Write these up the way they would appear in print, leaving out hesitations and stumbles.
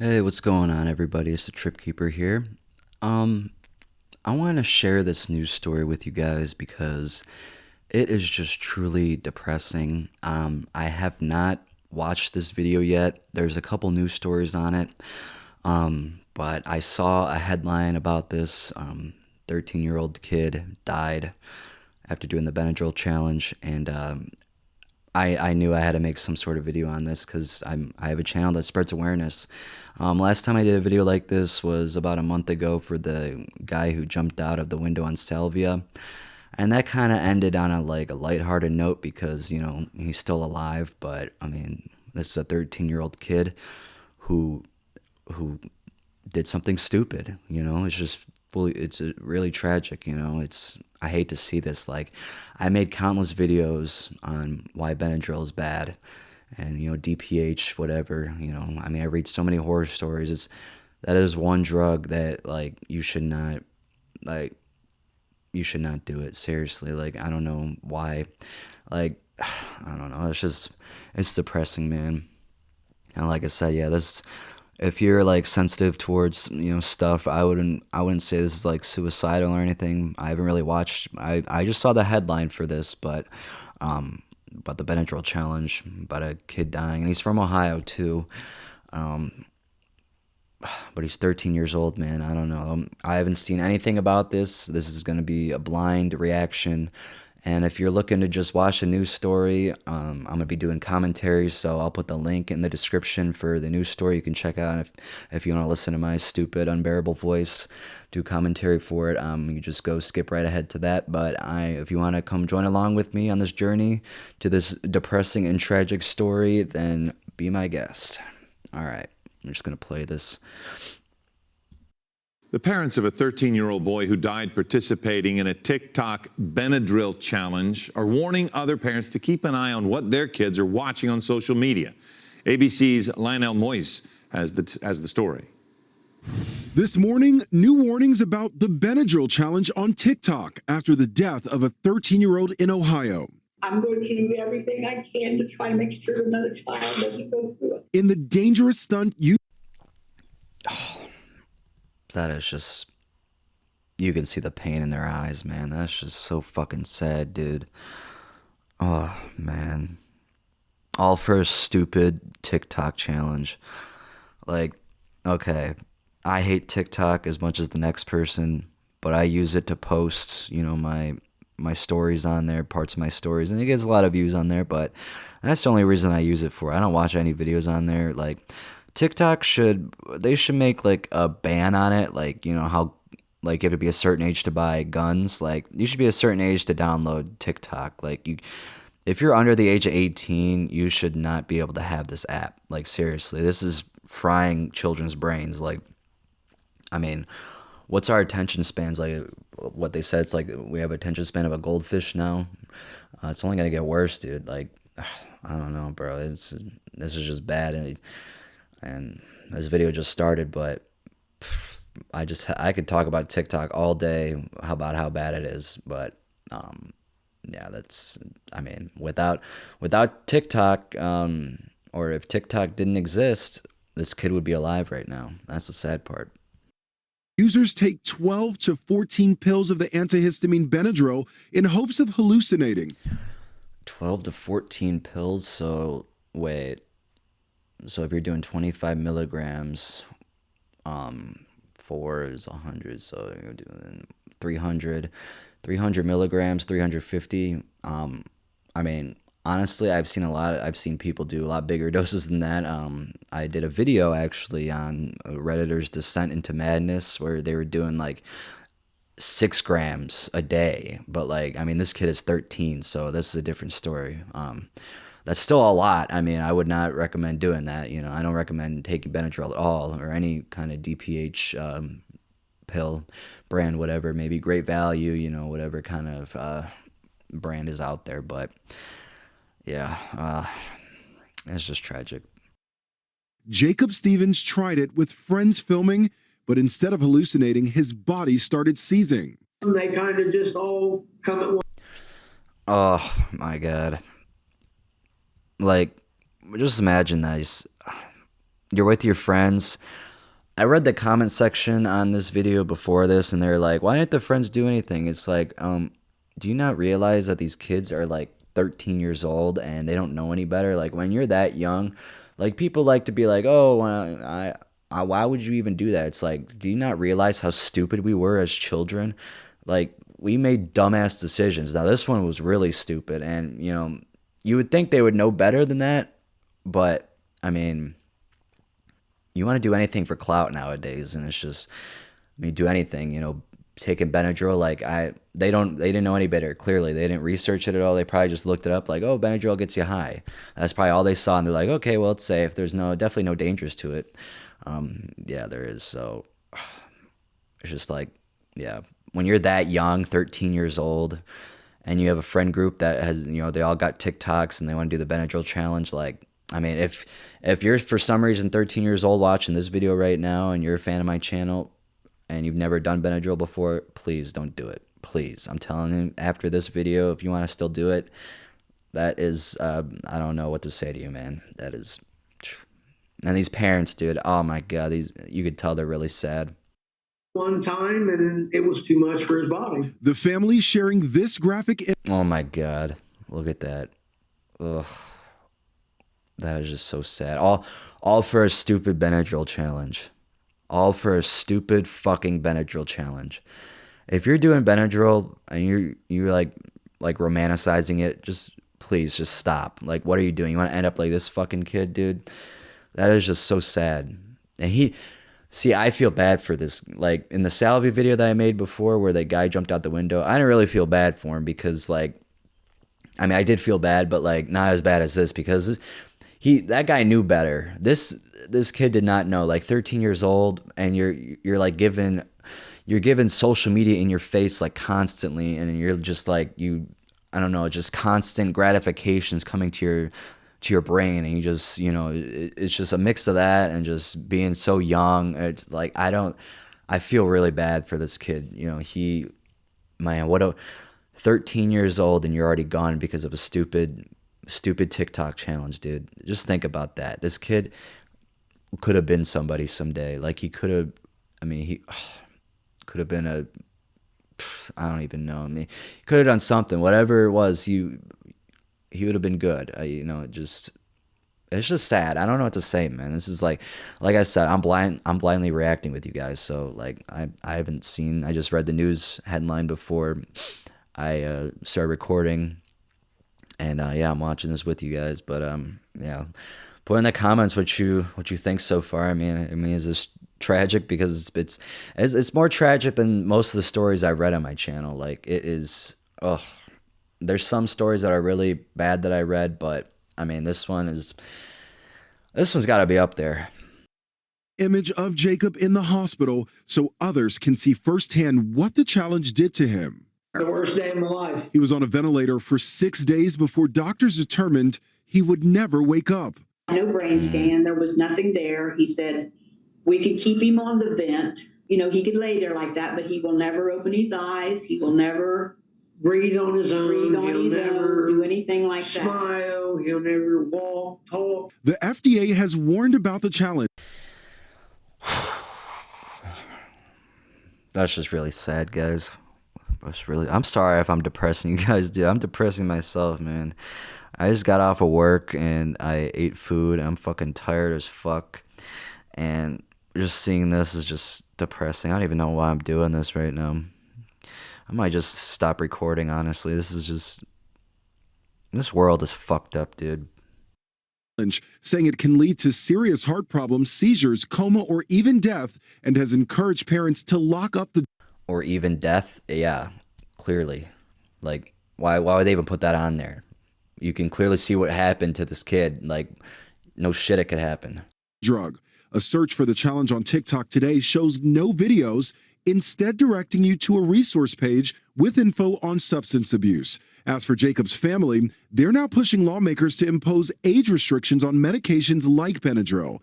Hey, what's going on, everybody? It's the Trip Keeper here. Um, I want to share this news story with you guys because it is just truly depressing. I have not watched this video yet. There's a couple news stories on it, but I saw a headline about this. 13-year-old kid died after doing the Benadryl challenge, and I knew I had to make some sort of video on this because I have a channel that spreads awareness. Last time I did a video like this was about a month ago for the guy who jumped out of the window on Salvia, and that kind of ended on a lighthearted note because he's still alive. But I mean, this is a 13-year-old kid who who did something stupid. It's just fully, it's really tragic. It's, I hate to see this. Like, I made countless videos on why Benadryl is bad, and DPH, whatever. I mean, I read so many horror stories. That is one drug that, like, like you should not do it. Seriously, like, I don't know why. Like, I don't know. It's depressing, man. And like I said, yeah, this, if you're like sensitive towards stuff, I wouldn't say this is like suicidal or anything. I haven't really watched. I just saw the headline for this, but the Benadryl challenge, about a kid dying, and he's from Ohio too. Um, but he's 13 years old, man. I don't know. I haven't seen anything about this. This is going to be a blind reaction. And if you're looking to just watch a news story, I'm going to be doing commentaries, so I'll put the link in the description for the news story. You can check out if you want to listen to my stupid, unbearable voice, do commentary for it. You just go skip right ahead to that. But if you want to come join along with me on this journey to this depressing and tragic story, then be my guest. All right, I'm just going to play this. The parents of a 13-year-old boy who died participating in a TikTok Benadryl challenge are warning other parents to keep an eye on what their kids are watching on social media. ABC's Lionel Moise has the story. This morning, new warnings about the Benadryl challenge on TikTok after the death of a 13-year-old in Ohio. I'm going to do everything I can to try to make sure another child doesn't go through it. In the dangerous stunt you... That is just, you can see the pain in their eyes, man. That's just so fucking sad, dude. Oh, man. All for a stupid TikTok challenge. Like, okay, I hate TikTok as much as the next person, but I use it to post, my stories on there, parts of my stories, and it gets a lot of views on there, but that's the only reason I use it for. I don't watch any videos on there. Like, TikTok should make like a ban on it, like how like you have to be a certain age to buy guns. Like, you should be a certain age to download TikTok. Like, if you're under the age of 18, you should not be able to have this app. Like, seriously, this is frying children's brains. Like, I mean, what's our attention spans? Like, what they said, it's like we have attention span of a goldfish now. It's only gonna get worse, dude. Like, I don't know, bro. This is just bad. And this video just started, but I could talk about TikTok all day about how bad it is. But yeah, I mean, without TikTok, or if TikTok didn't exist, this kid would be alive right now. That's the sad part. Users take 12 to 14 pills of the antihistamine Benadryl in hopes of hallucinating. 12 to 14 pills. So wait. So if you're doing 25 milligrams, 4 is 100. So you're doing 300 milligrams, 350. I mean, honestly, I've seen people do a lot bigger doses than that. I did a video actually on Redditor's Descent into Madness where they were doing like 6 grams a day. But like, I mean, this kid is 13, so this is a different story. That's still a lot. I mean, I would not recommend doing that. I don't recommend taking Benadryl at all, or any kind of DPH pill brand, whatever. Maybe Great Value, whatever kind of brand is out there. But yeah, it's just tragic. Jacob Stevens tried it with friends filming, but instead of hallucinating, his body started seizing. They kind of just all come at once. Oh my God. Like, just imagine that. you're with your friends. I read the comment section on this video before this, and they're like, "Why didn't the friends do anything?" It's like, do you not realize that these kids are like 13 years old and they don't know any better? Like when you're that young, like people like to be like, "Oh, why would you even do that?" It's like, do you not realize how stupid we were as children? Like we made dumbass decisions. Now this one was really stupid, and you would think they would know better than that, but I mean, you want to do anything for clout nowadays, and it's just, I mean, do anything, taking Benadryl, like they didn't know any better. Clearly, they didn't research it at all. They probably just looked it up, like, oh, Benadryl gets you high. That's probably all they saw, and they're like, okay, well, it's safe. There's definitely no dangers to it. Yeah, there is. So it's just like, yeah, when you're that young, 13 years old, and you have a friend group that has, they all got TikToks and they want to do the Benadryl challenge, like, I mean, if you're for some reason 13 years old watching this video right now and you're a fan of my channel and you've never done Benadryl before, please don't do it. Please, I'm telling you, after this video, if you want to still do it, that is, I don't know what to say to you, man. That is, and these parents, dude, oh my God, you could tell they're really sad. One time, and it was too much for his body. The family sharing this graphic. Oh my God, look at that. Ugh. That is just so sad. All for a stupid Benadryl challenge. All for a stupid fucking Benadryl challenge. If you're doing Benadryl and you're like romanticizing it, please just stop. Like, what are you doing? You want to end up like this fucking kid, dude? That is just so sad. And I feel bad for this. Like in the Salvi video that I made before, where the guy jumped out the window, I didn't really feel bad for him because, like, I mean, I did feel bad, but like not as bad as this because that guy knew better. This kid did not know. Like 13 years old, and you're like given social media in your face like constantly, and you're just like I don't know, just constant gratifications coming to your brain, and you just it's just a mix of that and just being so young. It's like I feel really bad for this kid. What a 13 years old and you're already gone because of a stupid TikTok challenge, dude. Just think about that. This kid could have been somebody someday. Like he could have, I mean, he could have been I don't even know. I mean, he could have done something. Whatever it was, he would have been good. It's just sad. I don't know what to say, man. This is like I said, I'm blindly reacting with you guys. So like I haven't seen. I just read the news headline before I started recording. And yeah, I'm watching this with you guys. But yeah, put in the comments what you think so far. I mean, is this tragic? Because it's more tragic than most of the stories I read on my channel. Like it is. Oh, there's some stories that are really bad that I read, but I mean, this one's got to be up there. Image of Jacob in the hospital so others can see firsthand what the challenge did to him. The worst day of my life. He was on a ventilator for 6 days before doctors determined he would never wake up. No brain scan. There was nothing there. He said we could keep him on the vent. He could lay there like that, but he will never open his eyes. He will never breathe on his own. He'll never do anything like that. Smile. He'll never walk, talk. The FDA has warned about the challenge. That's just really sad, guys. I'm sorry if I'm depressing you guys, dude. I'm depressing myself, man. I just got off of work and I ate food. I'm fucking tired as fuck. And just seeing this is just depressing. I don't even know why I'm doing this right now. I might just stop recording, honestly. This world is fucked up, dude. Saying it can lead to serious heart problems, seizures, coma, or even death, and has encouraged parents to lock up the or even death. Yeah, clearly. Like, why would they even put that on there? You can clearly see what happened to this kid. Like, no shit, it could happen. Drug. A search for the challenge on TikTok today shows no videos, instead directing you to a resource page with info on substance abuse. As for Jacob's family, they're now pushing lawmakers to impose age restrictions on medications like Benadryl.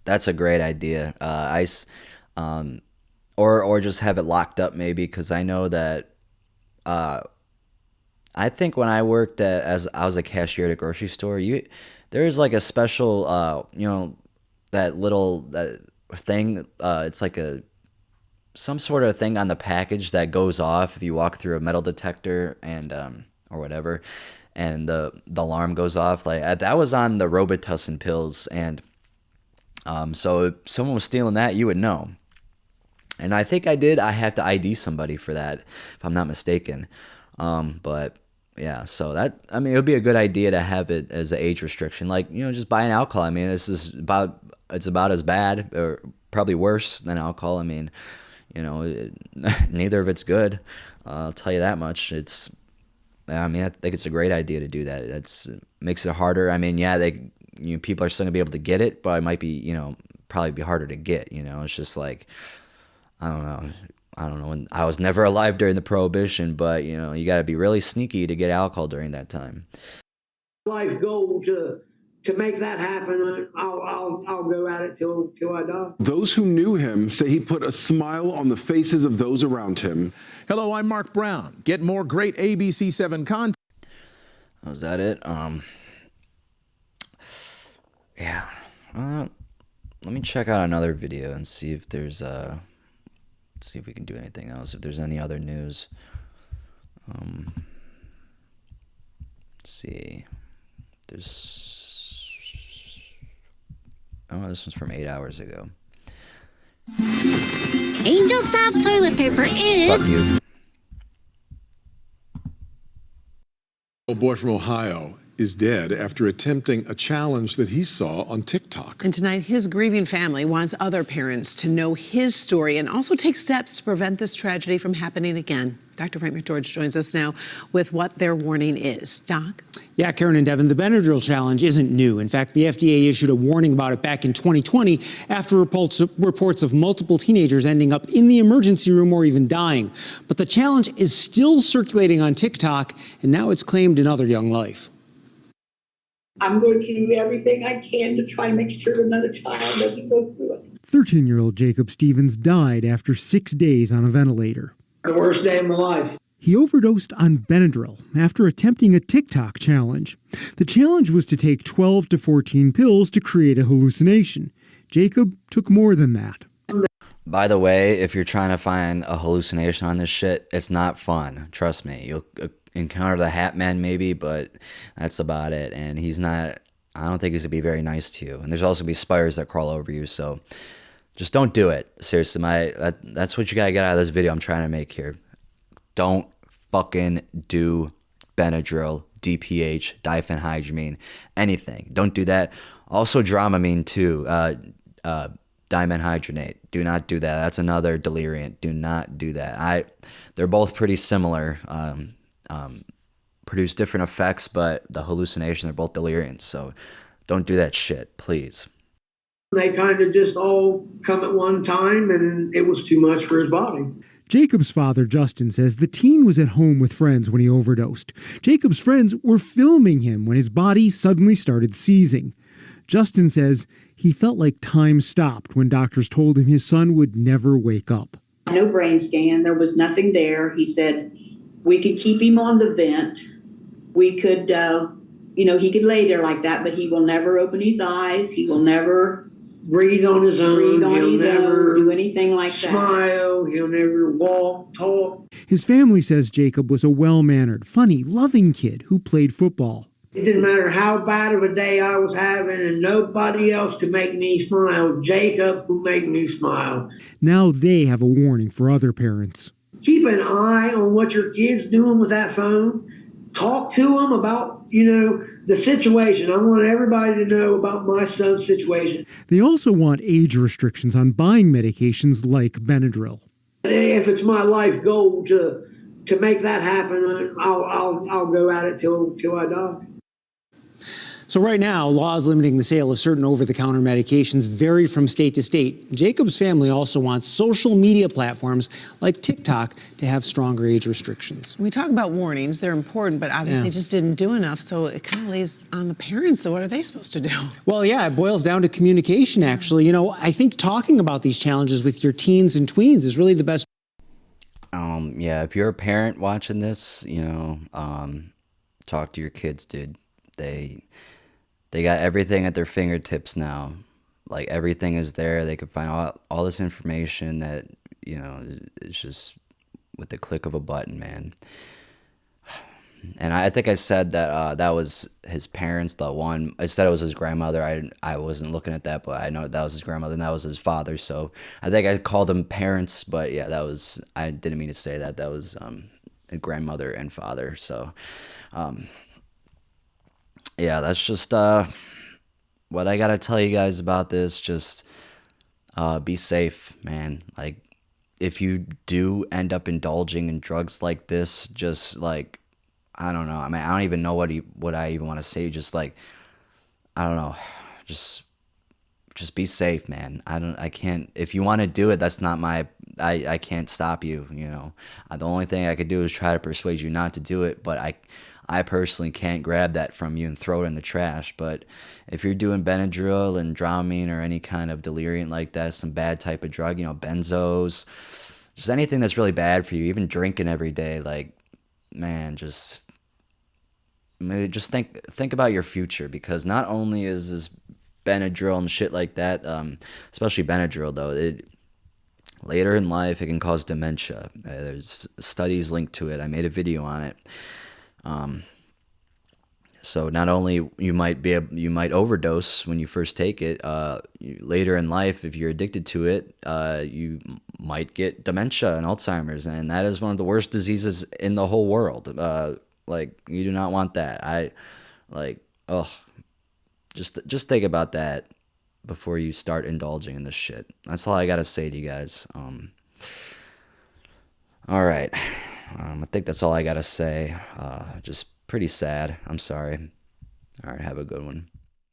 That's a great idea. Or just have it locked up maybe, because I know that I think when I worked I was a cashier at a grocery store, there's like a special that little thing. It's like some sort of thing on the package that goes off if you walk through a metal detector and or whatever, and the alarm goes off. Like that was on the Robitussin pills, and so if someone was stealing that, you would know. And I think I did. I had to ID somebody for that, if I'm not mistaken. But yeah, so that, I mean, it would be a good idea to have it as an age restriction, like, you know, just buying alcohol. I mean, it's about as bad or probably worse than alcohol. I mean, you know, neither of it's good. I'll tell you that much. I mean, I think it's a great idea to do that. That's makes it harder. I mean, yeah, people are still gonna be able to get it, but it might be, you know, probably be harder to get. You know, it's just like, I don't know. I don't know. And I was never alive during the Prohibition, but you know, you got to be really sneaky to get alcohol during that time. Life goal to make that happen. I'll go at it till I die. Those who knew him say he put a smile on the faces of those around him. Hello, I'm Mark Brown. Get more great ABC7 content. Was that it? Yeah. Let me check out another video and see if there's see if we can do anything else. If there's any other news. Let's see. Oh, this one's from 8 hours ago. Angel Soft toilet paper is... Fuck you. A boy from Ohio is dead after attempting a challenge that he saw on TikTok. And tonight, his grieving family wants other parents to know his story and also take steps to prevent this tragedy from happening again. Dr. Frank McGeorge joins us now with what their warning is. Doc? Yeah, Karen and Devin, the Benadryl challenge isn't new. In fact, the FDA issued a warning about it back in 2020 after reports of multiple teenagers ending up in the emergency room or even dying. But the challenge is still circulating on TikTok, and now it's claimed another young life. I'm going to do everything I can to try to make sure another child doesn't go through it. 13-year-old Jacob Stevens died after 6 days on a ventilator. The worst day of my life. He overdosed on Benadryl after attempting a TikTok challenge. The challenge was to take 12 to 14 pills to create a hallucination. Jacob took more than that. By the way, if you're trying to find a hallucination on this shit, it's not fun. Trust me. You'll encounter the Hat Man maybe, but that's about it. And I don't think he's going to be very nice to you. And there's also going to be spiders that crawl over you, so just don't do it. Seriously, that's what you got to get out of this video I'm trying to make here. Don't fucking do Benadryl, DPH, diphenhydramine, anything. Don't do that. Also Dramamine too, dimenhydrinate. Do not do that. That's another deliriant. Do not do that. They're both pretty similar. Produce different effects, but the hallucination, they're both deliriants. So don't do that shit, please. They kind of just all come at one time, and it was too much for his body. Jacob's father, Justin, says the teen was at home with friends when he overdosed. Jacob's friends were filming him when his body suddenly started seizing. Justin says he felt like time stopped when doctors told him his son would never wake up. No brain scan. There was nothing there. He said we could keep him on the vent. We could, he could lay there like that, but he will never open his eyes. He will never breathe on his own. He'll never do anything like that. Smile. He'll never walk, talk. His family says Jacob was a well-mannered, funny, loving kid who played football. It didn't matter how bad of a day I was having, and nobody else could make me smile. Jacob who made me smile. Now they have a warning for other parents. Keep an eye on what your kid's doing with that phone. Talk to them about, the situation. I want everybody to know about my son's situation. They also want age restrictions on buying medications like Benadryl. If it's my life goal to make that happen, I'll go at it till I die. So right now, laws limiting the sale of certain over-the-counter medications vary from state to state. Jacob's family also wants social media platforms like TikTok to have stronger age restrictions. We talk about warnings. They're important, but obviously just didn't do enough. So it kind of lays on the parents. So what are they supposed to do? Well, yeah, it boils down to communication, actually. I think talking about these challenges with your teens and tweens is really the best. Yeah, if you're a parent watching this, talk to your kids, dude. They got everything at their fingertips now. like everything is there. They could find all this information that, it's just with the click of a button, man. And I think I said that that was his parents. The one I said it was his grandmother. I wasn't looking at that, but I know that was his grandmother and that was his father. So I think I called them parents, but yeah, I didn't mean to say that. That was a grandmother and father. So yeah, that's just what I gotta tell you guys about this. Just be safe, man. Like, if you do end up indulging in drugs like this, just like, I don't know. I mean, I don't even know what I even want to say. Just like, I don't know. Just be safe, man. I can't, if you want to do it, that's not I can't stop you, The only thing I could do is try to persuade you not to do it, but I personally can't grab that from you and throw it in the trash. But if you're doing Benadryl and Dramamine or any kind of deliriant like that, some bad type of drug, benzos, just anything that's really bad for you, even drinking every day, like, man, just maybe just think about your future, because not only is this Benadryl and shit like that, especially Benadryl though, later in life it can cause dementia. There's studies linked to it. I made a video on it. So not only you might overdose when you first take it, later in life, if you're addicted to it, you might get dementia and Alzheimer's, and that is one of the worst diseases in the whole world. Like, you do not want that. Just think about that before you start indulging in this shit. That's all I gotta say to you guys. All right. I think that's all I gotta say. Just pretty sad. I'm sorry. All right, have a good one.